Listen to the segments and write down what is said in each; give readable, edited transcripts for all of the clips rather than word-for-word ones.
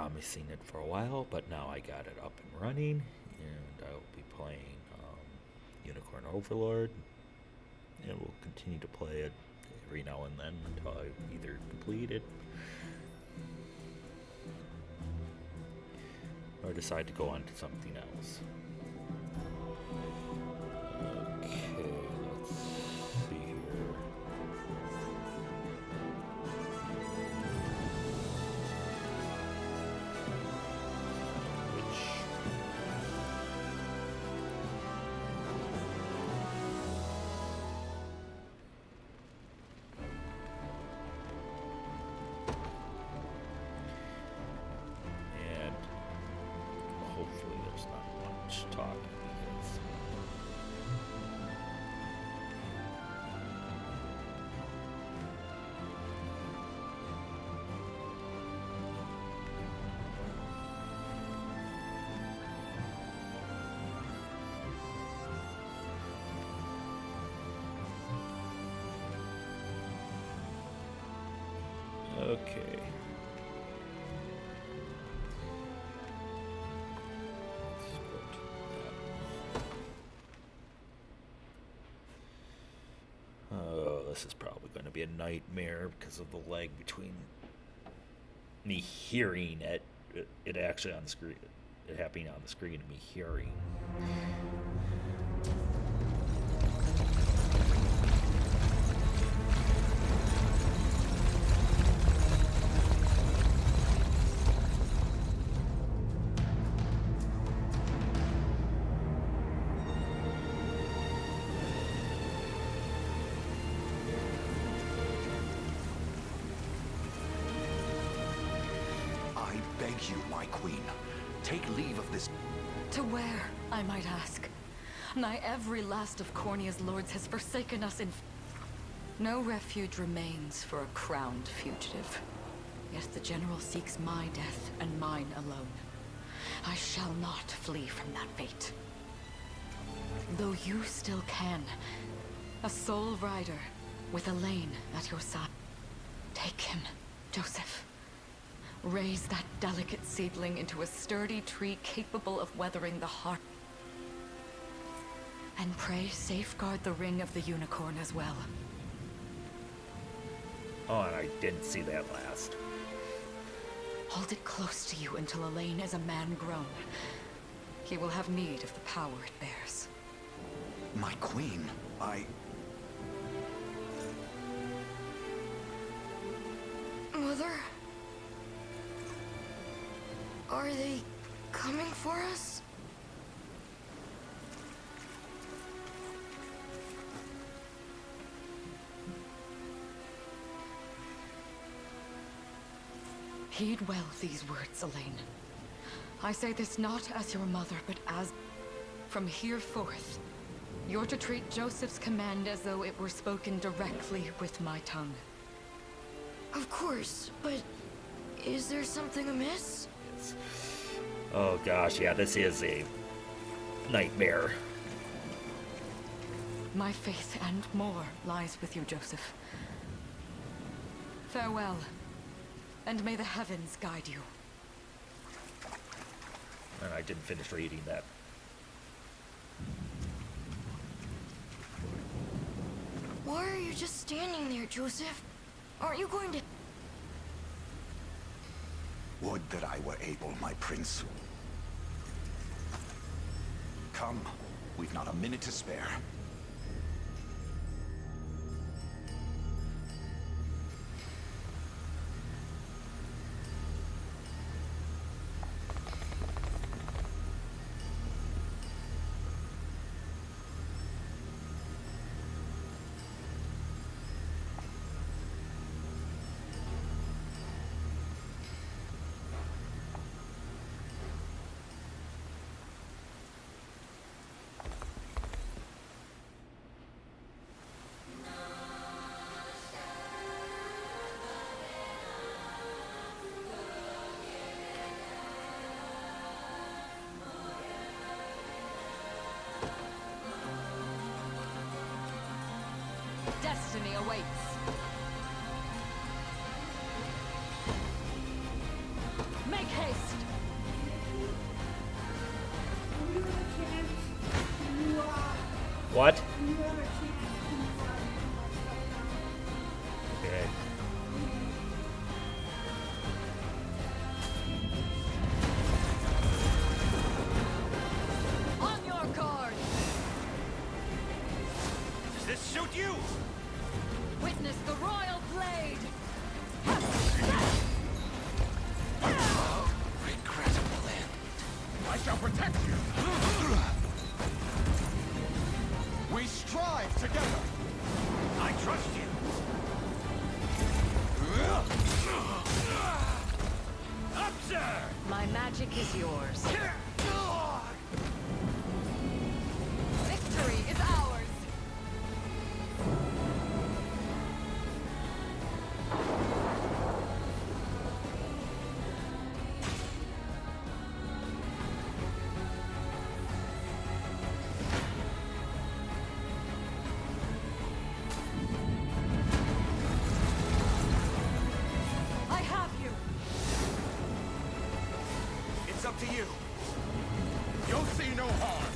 promising it for a while, but now I got it up and running, and I will be playing Unicorn Overlord, and we'll continue to play it every now and then until I either complete it or decide to go on to something else. Okay, let's see here. And hopefully there's not much talking because okay. Oh, this is probably going to be a nightmare because of the lag between me hearing it actually on the screen, it happening on the screen, and me hearing. I beg you, my queen, take leave of this. To where, I might ask? Nigh every last of Cornia's lords has forsaken us in... No refuge remains for a crowned fugitive. Yet the general seeks my death and mine alone. I shall not flee from that fate. Though you still can. A sole rider with Elaine at your side. Take him, Joseph. Raise that delicate seedling into a sturdy tree capable of weathering the heart. And pray safeguard the ring of the unicorn as well. Oh, and I didn't see that last. Hold it close to you until Elaine is a man grown. He will have need of the power it bears. My queen, Mother? Are they coming for us? Heed well these words, Elaine. I say this not as your mother, but as... From here forth, you're to treat Joseph's command as though it were spoken directly with my tongue. Of course, but is there something amiss? Yes. Oh gosh, yeah, this is a nightmare. My faith and more lies with you, Joseph. Farewell, and may the heavens guide you. And I didn't finish reading that. Why are you just standing there, Joseph? Aren't you going to... would that I were able, my prince. Come, we've not a minute to spare. What? Okay. On your guard! Does this suit you? Witness the royal blade! Regrettable end. I shall protect you. We strive together. I trust you. Up, sir! My magic is yours. Victory is ours! I have you! It's up to you. You'll see no harm.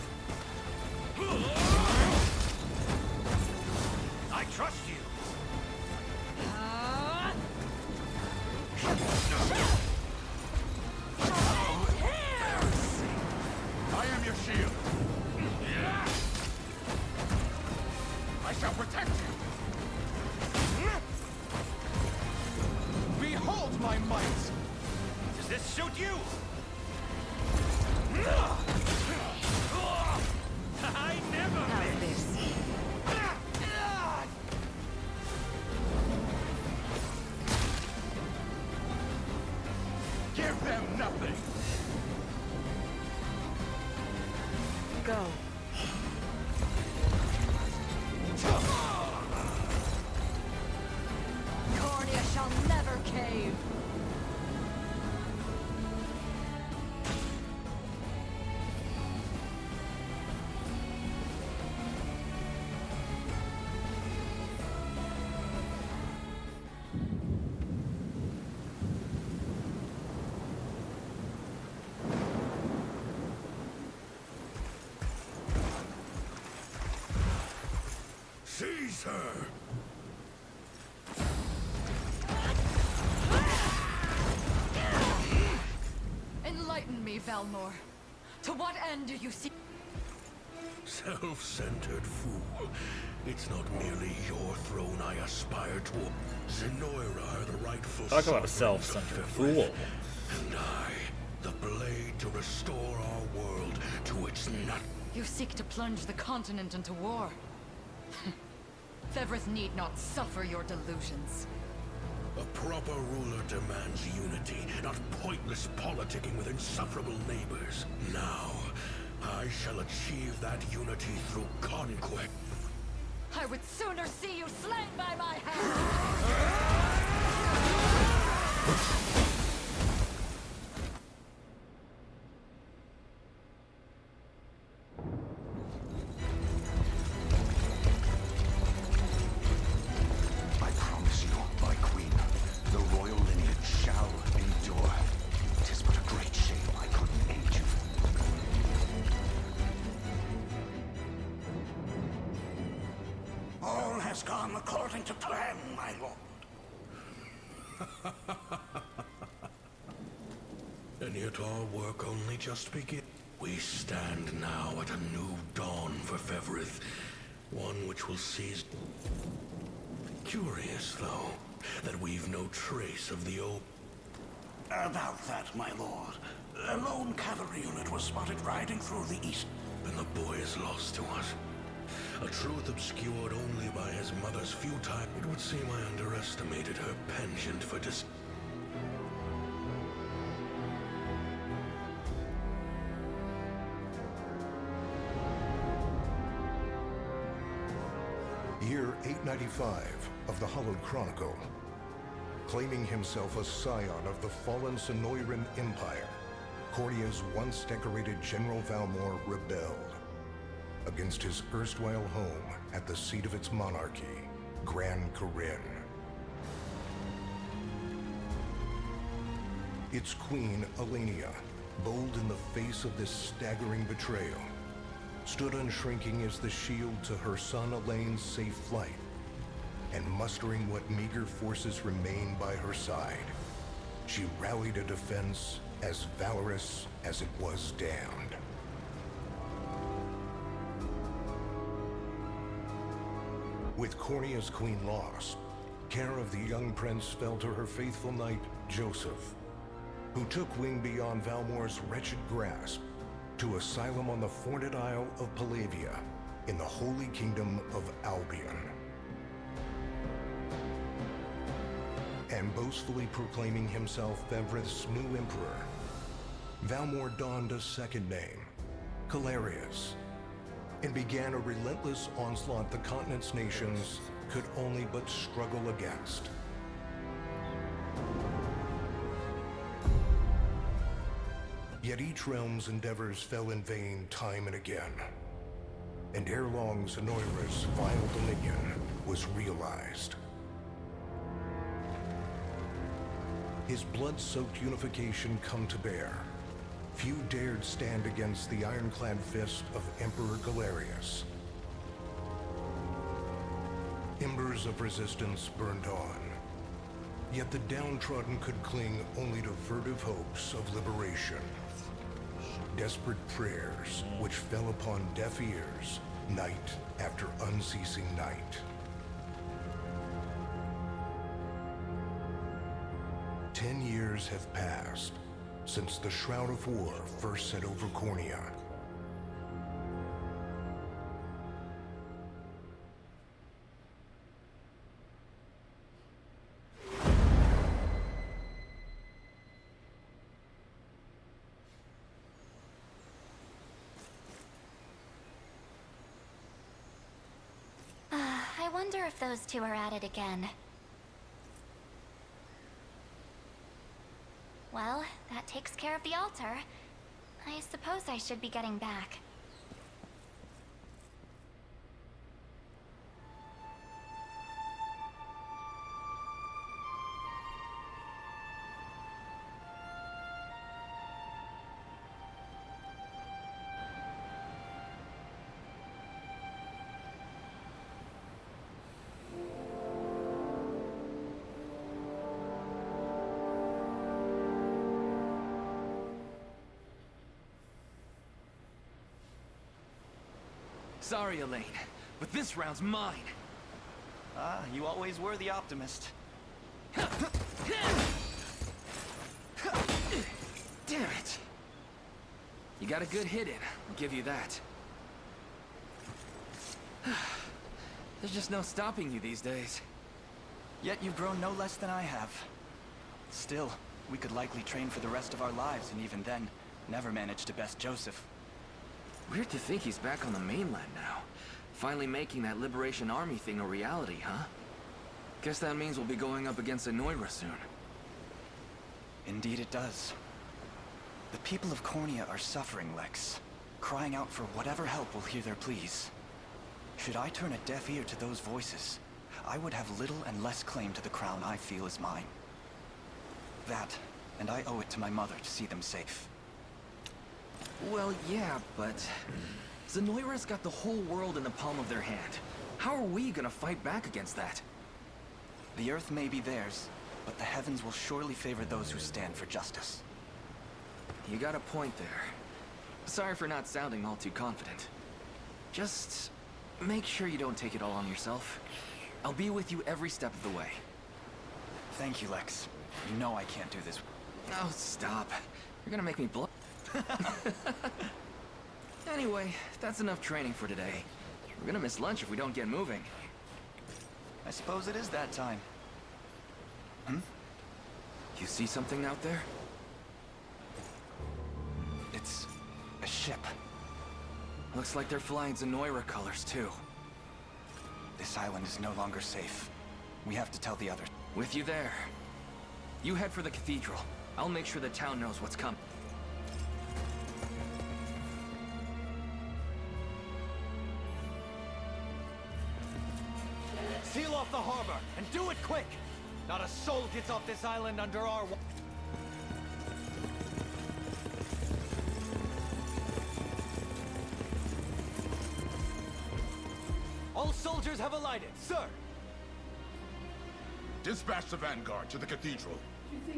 I trust you. I am your shield. I shall protect you. Behold my might. Does this suit you? I never How's this? Give them nothing. Go. Cornea shall never cave! Seize her. Enlighten me, Valmor. To what end do you seek? Self-centered fool. It's not merely your throne I aspire to. Zenoira are the rightful Talk about a sovereigns of self-centered Fevrid. fool. And I, the blade to restore our world to its nut. You seek to plunge the continent into war. Fevrid need not suffer your delusions. A proper ruler demands unity, not pointless politicking with insufferable neighbors. Now, I shall achieve that unity through conquest. I would sooner see you slain by my hand! I promise you, my queen, the royal lineage shall endure. 'Tis but a great shame I couldn't aid you. All has gone according to plan, my lord. And yet our work only just begins. We stand now at a new dawn for Fevrith, one which will seize... Curious, though, that we've no trace of the old... About that, my lord. A lone cavalry unit was spotted riding through the east. And the boy is lost to us. A truth obscured only by his mother's futile... It would seem I underestimated her penchant for dis... Year 895 of the Hallowed Chronicle. Claiming himself a scion of the fallen Sonoran Empire, Cornia's once decorated General Valmor rebelled against his erstwhile home at the seat of its monarchy, Gran Corinne. Its queen, Elenia, bold in the face of this staggering betrayal, stood unshrinking as the shield to her son Elaine's safe flight, and mustering what meager forces remained by her side, she rallied a defense as valorous as it was damned. With Cornea's queen lost, care of the young prince fell to her faithful knight, Joseph, who took wing beyond Valmor's wretched grasp to asylum on the Forned Isle of Palavia in the Holy Kingdom of Albion. And boastfully proclaiming himself Bevrith's new emperor, Valmor donned a second name, Calarius, and began a relentless onslaught the continent's nations could only but struggle against. Yet each realm's endeavors fell in vain time and again, and ere long Zenoira's vile dominion was realized. His blood-soaked unification come to bear, few dared stand against the ironclad fist of Emperor Galerius. Embers of resistance burned on, yet the downtrodden could cling only to furtive hopes of liberation. Desperate prayers which fell upon deaf ears night after unceasing night. 10 years have passed since the Shroud of War first set over Cornea. I wonder if those two are at it again. Well, that takes care of the altar. I suppose I should be getting back. Sorry, Elaine, but this round's mine. Ah, you always were the optimist. Damn it! You got a good hit in, I'll give you that. There's just no stopping you these days. Yet you've grown no less than I have. Still, we could likely train for the rest of our lives, and even then, never manage to best Joseph. Weird to think he's back on the mainland now. Finally making that Liberation Army thing a reality, huh? Guess that means we'll be going up against Zenoira soon. Indeed it does. The people of Cornea are suffering, Lex. Crying out for whatever help will hear their pleas. Should I turn a deaf ear to those voices, I would have little and less claim to the crown I feel is mine. That, and I owe it to my mother to see them safe. Well, yeah, but Zenoira's got the whole world in the palm of their hand. How are we gonna fight back against that? The earth may be theirs, but the heavens will surely favor those who stand for justice. You got a point there. Sorry for not sounding all too confident. Just make sure you don't take it all on yourself. I'll be with you every step of the way. Thank you, Lex. You know I can't do this. Oh, stop. You're gonna make me blush. Anyway, that's enough training for today. We're gonna miss lunch if we don't get moving. I suppose it is that time. You see something out there? It's a ship. Looks like they're flying Zenoira colors, too. This island is no longer safe. We have to tell the others. With you there. You head for the cathedral. I'll make sure the town knows what's coming. Seal off the harbor, and do it quick! Not a soul gets off this island under our... All soldiers have alighted, sir! Dispatch the vanguard to the cathedral. Do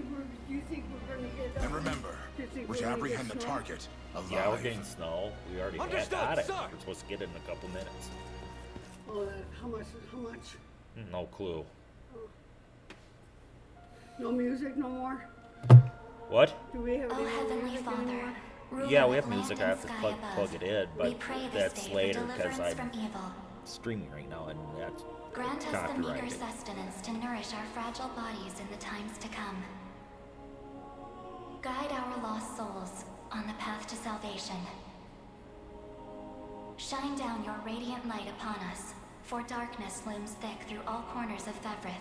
you think we're gonna get? And remember, we're to apprehend the target alive. Yeah, we're getting snow. We already Understood, got it. sir. We're supposed to get it in a couple minutes. Oh, how much? No clue. No music no more? What? Do we have Oh, any more Heavenly music Father, anymore? ruler Yeah, we of have music. I land have and to sky plug it in, we but pray this that's day for later because deliverance I'm from evil. streaming right now, and that's Grant us the meager copyrighted. sustenance to nourish our fragile bodies in the times to come. Guide our lost souls on the path to salvation. Shine down your radiant light upon us, for darkness looms thick through all corners of Fevrith.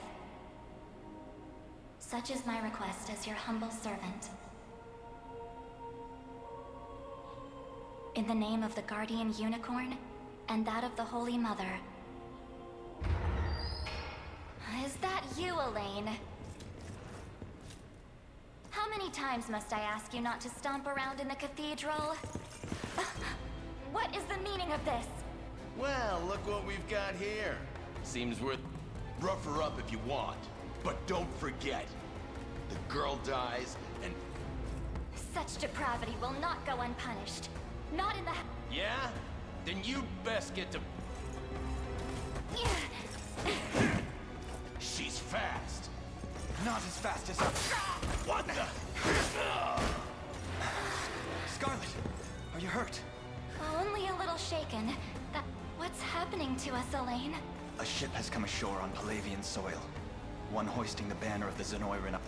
Such is my request as your humble servant. In the name of the Guardian Unicorn, and that of the Holy Mother. Is that you, Elaine? How many times must I ask you not to stomp around in the cathedral? What is the meaning of this? Well, look what we've got here. Seems worth... Rough her up if you want. But don't forget, the girl dies and... Such depravity will not go unpunished. Not in the... Yeah? Then you'd best get to... She's fast. Not as fast as... What the... Scarlet, are you hurt? Only a little shaken. What's happening to us, Elaine? A ship has come ashore on Palavian soil. One hoisting the banner of the Zenoiran.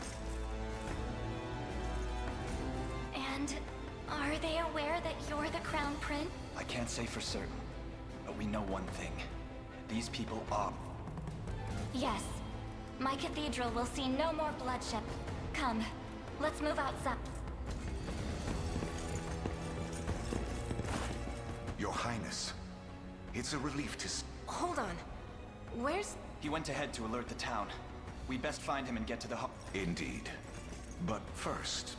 And are they aware that you're the Crown Prince? I can't say for certain, but we know one thing. These people are... Yes. My cathedral will see no more bloodshed. Come, let's move outside. Your Highness, it's a relief to Hold on. Where's... He went ahead to alert the town. We best find him and get to the Indeed. But first...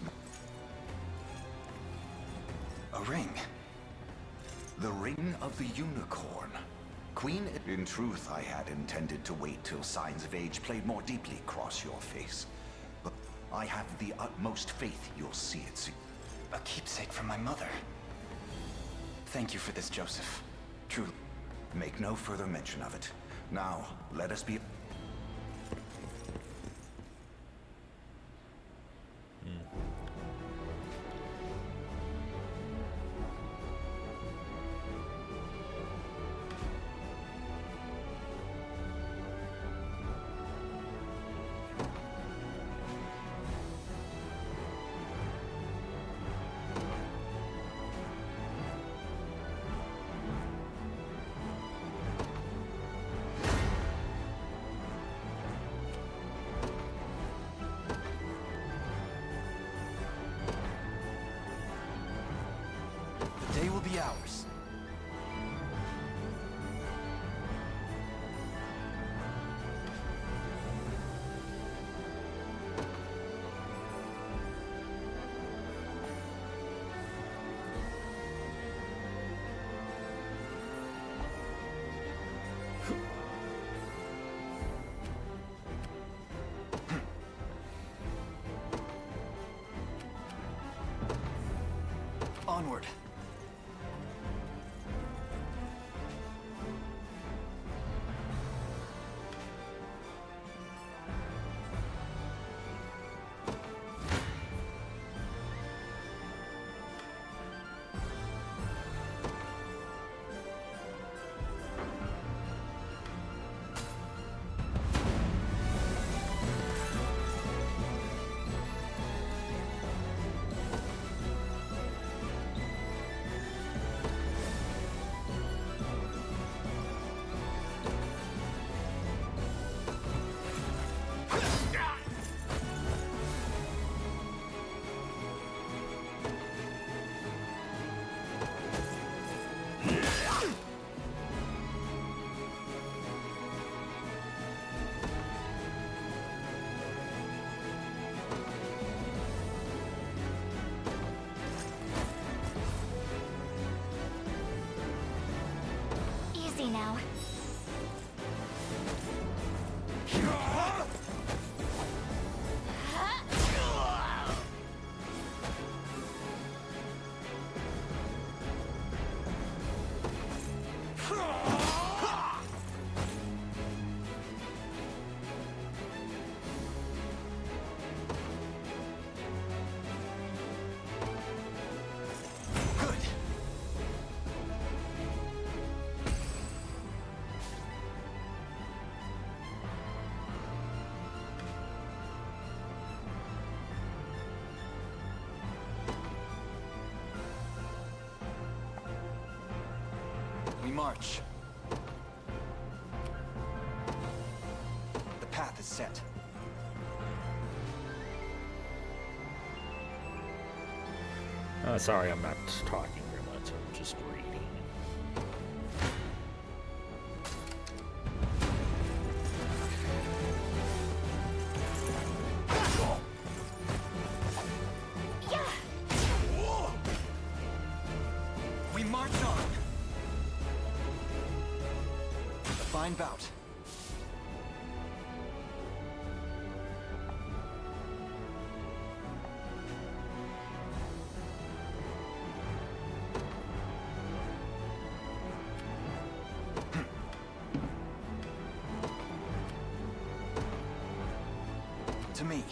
A ring. The Ring of the Unicorn. Queen, in truth, I had intended to wait till signs of age played more deeply across your face. But I have the utmost faith you'll see it soon. A keepsake from my mother. Thank you for this, Joseph. Truly. Make no further mention of it. Now, let us be... The day will be ours. Onward. march. The path is set. Sorry, I'm not talking very much. I'm just reading. We march on. A fine bout. To me.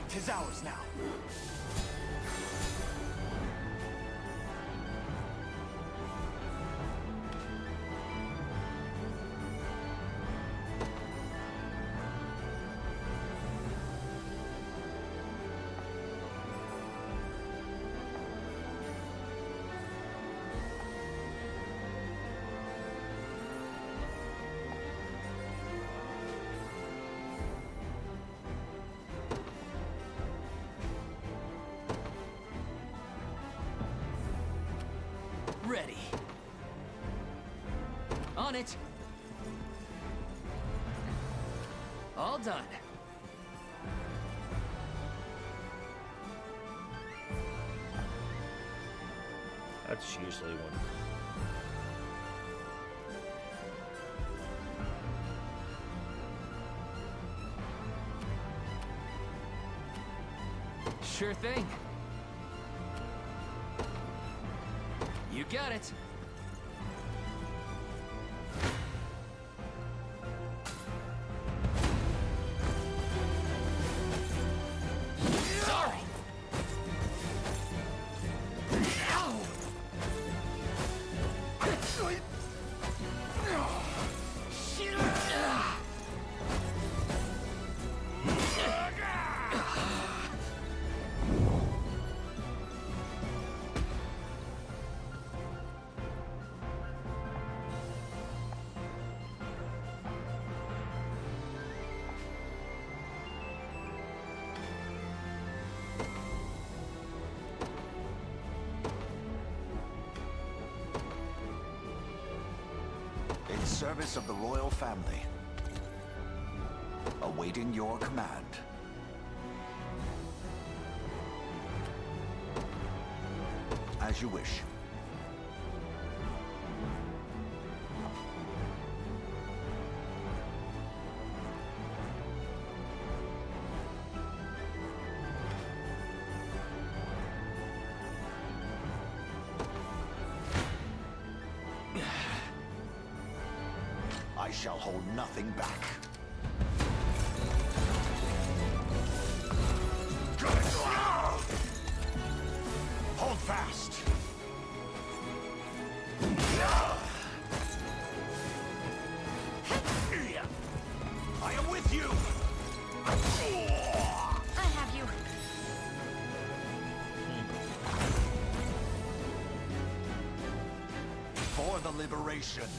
'Tis ours now. Ready. On it. All done. That's usually when... Sure thing. You got it. Sorry. In service of the royal family. Awaiting your command. As you wish. I shall hold nothing back. Hold fast. I am with you. I have you. For the liberation.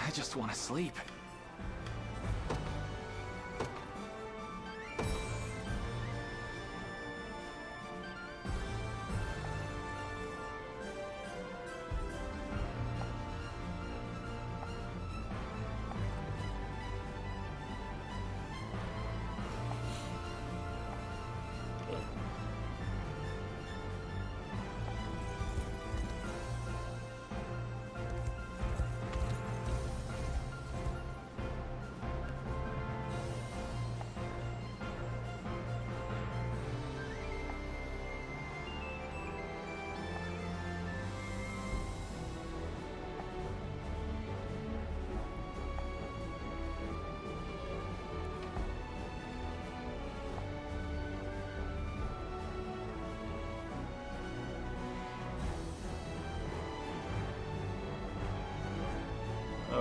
I just want to sleep.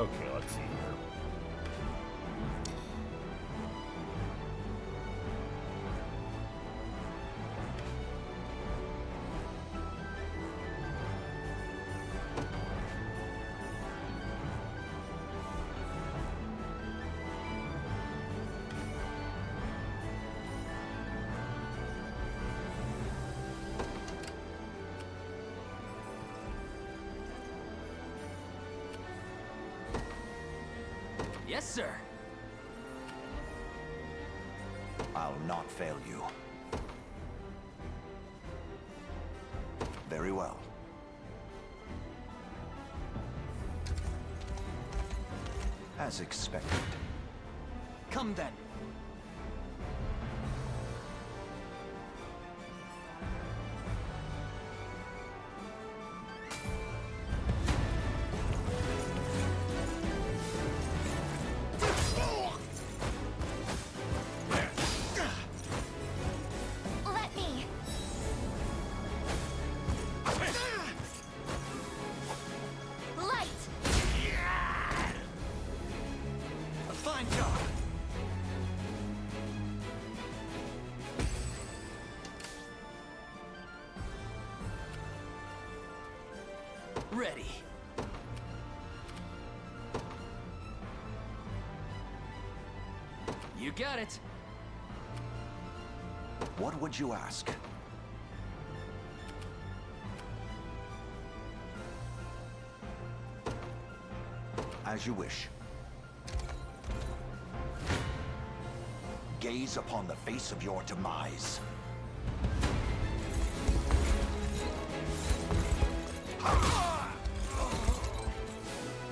Okay, let's see here. Yes, sir. I'll not fail you. Very well. As expected. Come then. Let me. Light. A fine job. Ready. You got it. What would you ask? As you wish. Gaze upon the face of your demise.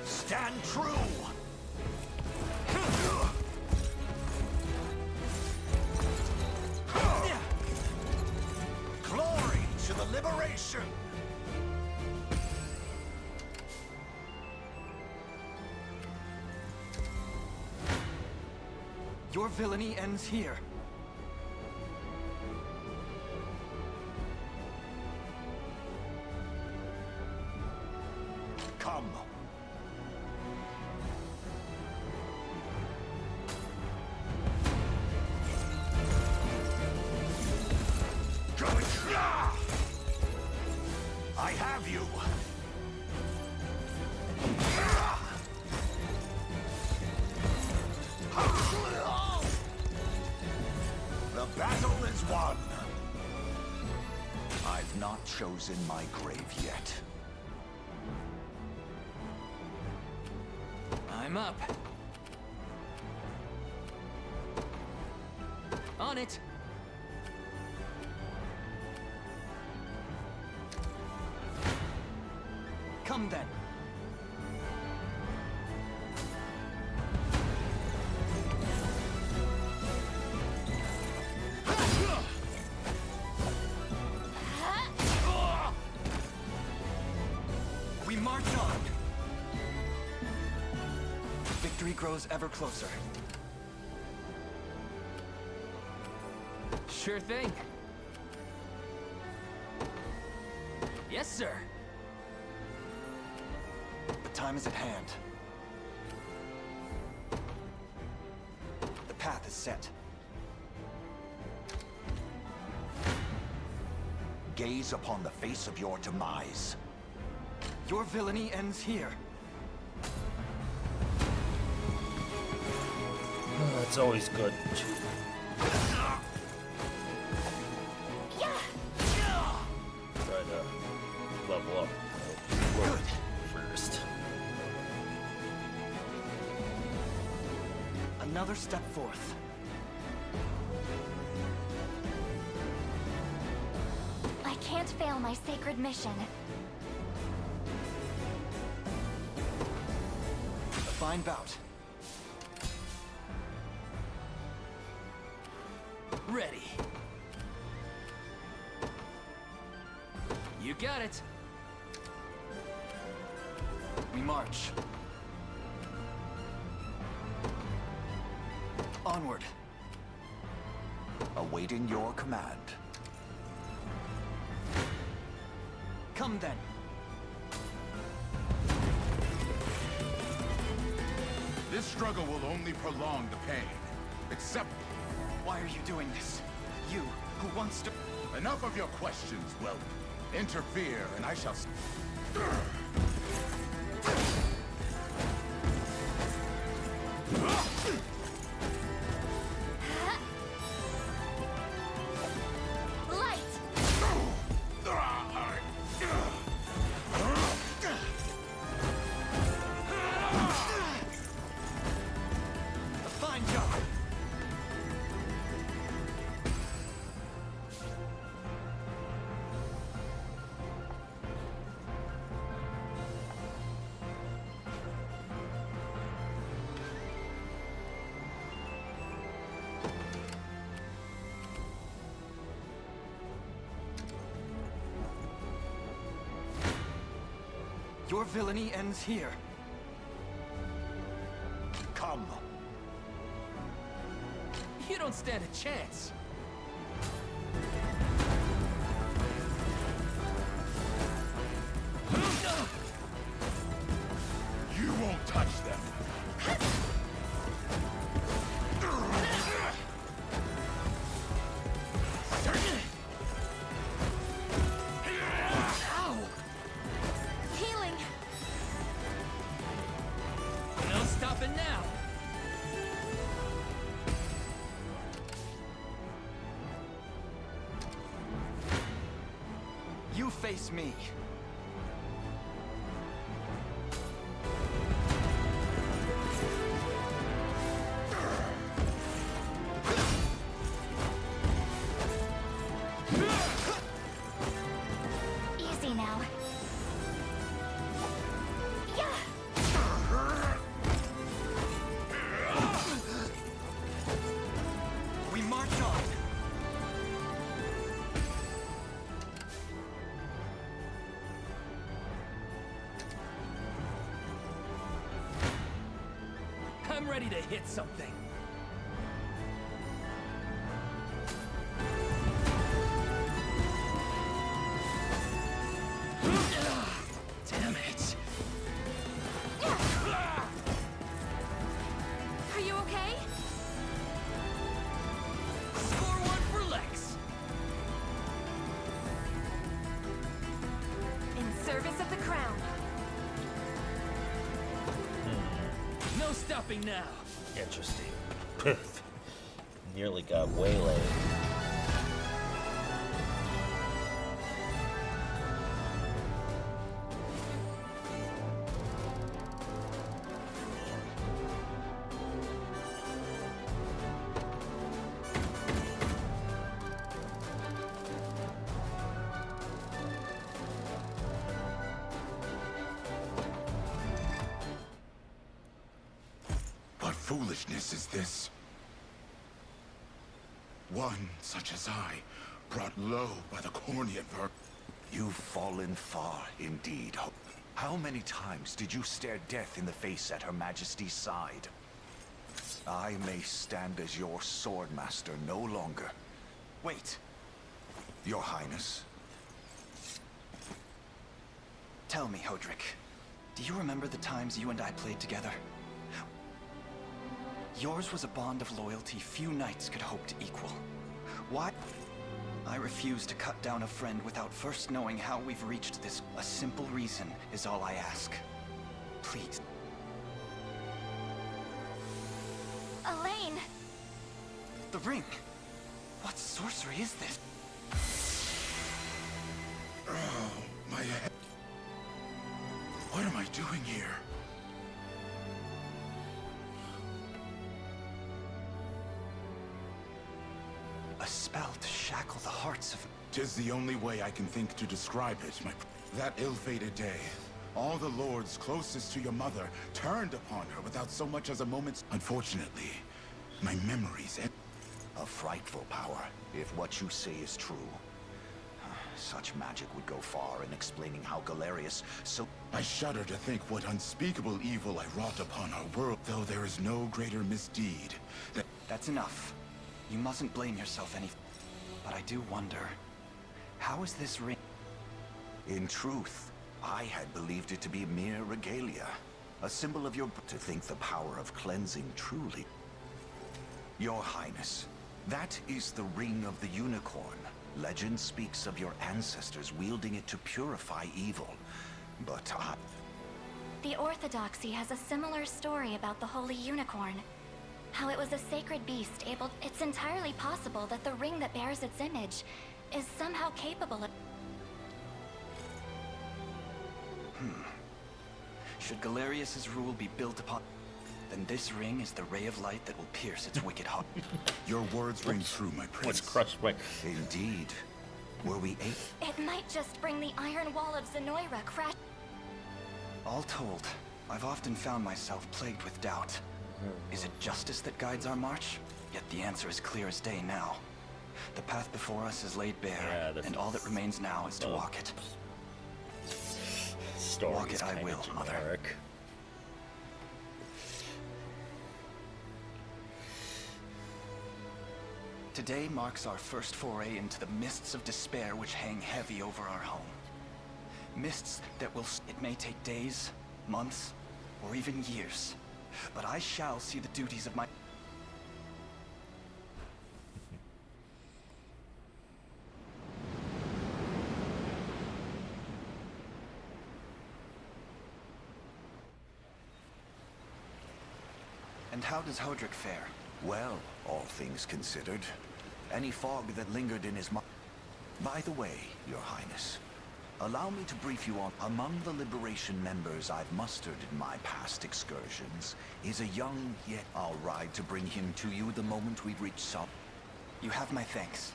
Stand true! Glory to the liberation! Your villainy ends here. Come. I have you. The battle is won. I've not chosen my grave yet. I'm up. On it. Come then. We march on. Victory grows ever closer. Sure thing. Yes, sir. The time is at hand. The path is set. Gaze upon the face of your demise. Your villainy ends here. It's always good to try to level up Lord first. Another step forth. I can't fail my sacred mission. A fine bout. Ready. You got it. We march. Onward. Awaiting your command. Come then. This struggle will only prolong the pain. Except... Why are you doing this? You, who wants to... Enough of your questions, whelp. Interfere, and I shall... Your villainy ends here. Come. You don't stand a chance. You won't touch them. Ow! Healing. No stopping now. You face me. Easy now. We march on. I'm ready to hit something. Damn it. Are you okay? Score one for Lex. In service of the crown. No stopping now. Interesting. Nearly got waylaid. What foolishness is this? One such as I, brought low by the Cornian ver... You've fallen far indeed. How many times did you stare death in the face at Her Majesty's side? I may stand as your swordmaster no longer. Wait. Your Highness. Tell me, Hodrick. Do you remember the times you and I played together? Yours was a bond of loyalty few knights could hope to equal. Why? I refuse to cut down a friend without first knowing how we've reached this. A simple reason is all I ask. Please. Elaine! The ring! What sorcery is this? Oh, my head. What am I doing here? A spell to shackle the hearts of... 'Tis the only way I can think to describe it, That ill-fated day, all the lords closest to your mother turned upon her without so much as a moment's... Unfortunately, my memories... A frightful power, if what you say is true. Such magic would go far in explaining how Galerius so... I shudder to think what unspeakable evil I wrought upon our world, though there is no greater misdeed that... That's enough. You mustn't blame yourself any... But I do wonder, how is this ring... In truth, I had believed it to be mere regalia. a symbol of your... To think the power of cleansing truly... Your Highness, that is the Ring of the Unicorn. Legend speaks of your ancestors wielding it to purify evil. But The Orthodoxy has a similar story about the Holy Unicorn. How it was a sacred beast able... It's entirely possible that the ring that bears its image is somehow capable of... Should Galerius's rule be built upon... Then this ring is the ray of light that will pierce its wicked heart. Your words ring true, my prince. What's crushed by... Indeed. Were we It might just bring the iron wall of Zenoira crash... All told, I've often found myself plagued with doubt. Is it justice that guides our march? Yet the answer is clear as day now. The path before us is laid bare, and all that remains now is to walk it. Walk it I will, Mother. Today marks our first foray into the mists of despair which hang heavy over our home. Mists that will... It may take days, months, or even years. But I shall see the duties of my... And how does Hodrick fare? Well, all things considered. Any fog that lingered in his mind... By the way, Your Highness, allow me to brief you on... Among the Liberation members I've mustered in my past excursions is a young, yet I'll ride to bring him to you the moment we reach some... You have my thanks.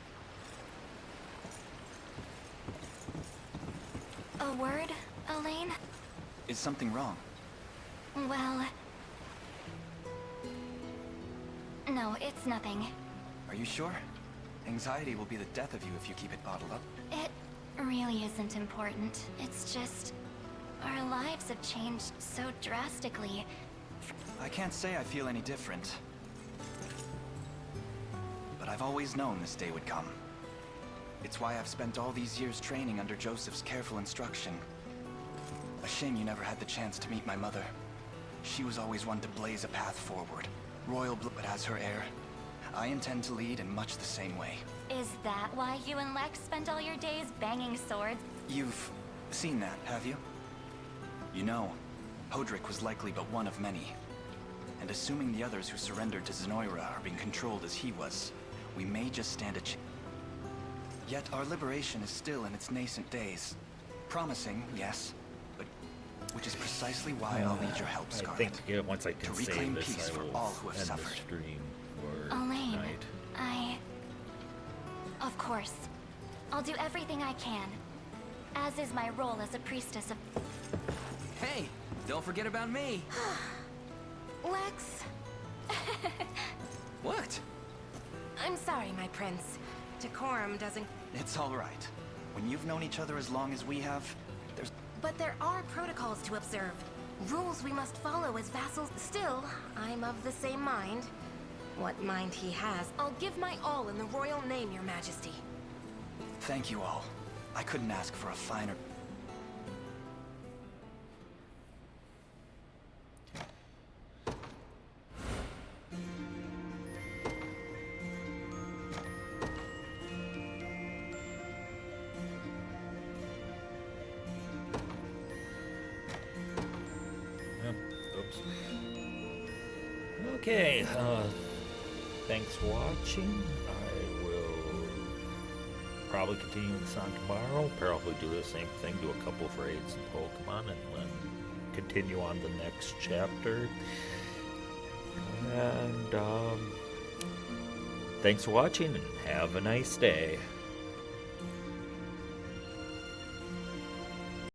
A word, Elaine? Is something wrong? Well... No, it's nothing. Are you sure? Anxiety will be the death of you if you keep it bottled up. It really isn't important. It's just... Our lives have changed so drastically. I can't say I feel any different. But I've always known this day would come. It's why I've spent all these years training under Joseph's careful instruction. A shame you never had the chance to meet my mother. She was always one to blaze a path forward. Royal blood, but as her heir, I intend to lead in much the same way. Is that why you and Lex spent all your days banging swords? You've seen that, have you? You know, Hodrick was likely but one of many. And assuming the others who surrendered to Zenoira are being controlled as he was, we may just stand a chance. Yet our liberation is still in its nascent days. Promising, yes, but which is precisely why I'll need your help, Scarlet. I think, yeah, once I can to reclaim save this, peace I for will all who have end suffered. the stream for Elaine, tonight. Of course. I'll do everything I can. As is my role as a priestess of... Hey, don't forget about me. Lex. What? I'm sorry, my prince. Decorum doesn't... It's all right. When you've known each other as long as we have, there's... But there are protocols to observe. Rules we must follow as vassals. Still, I'm of the same mind. What mind he has, I'll give my all in the royal name, your majesty. Thank you all. I couldn't ask for a finer... Okay, thanks for watching. I will probably continue this on tomorrow. Probably do the same thing, do a couple of raids in Pokemon, and then continue on the next chapter. And thanks for watching, and have a nice day.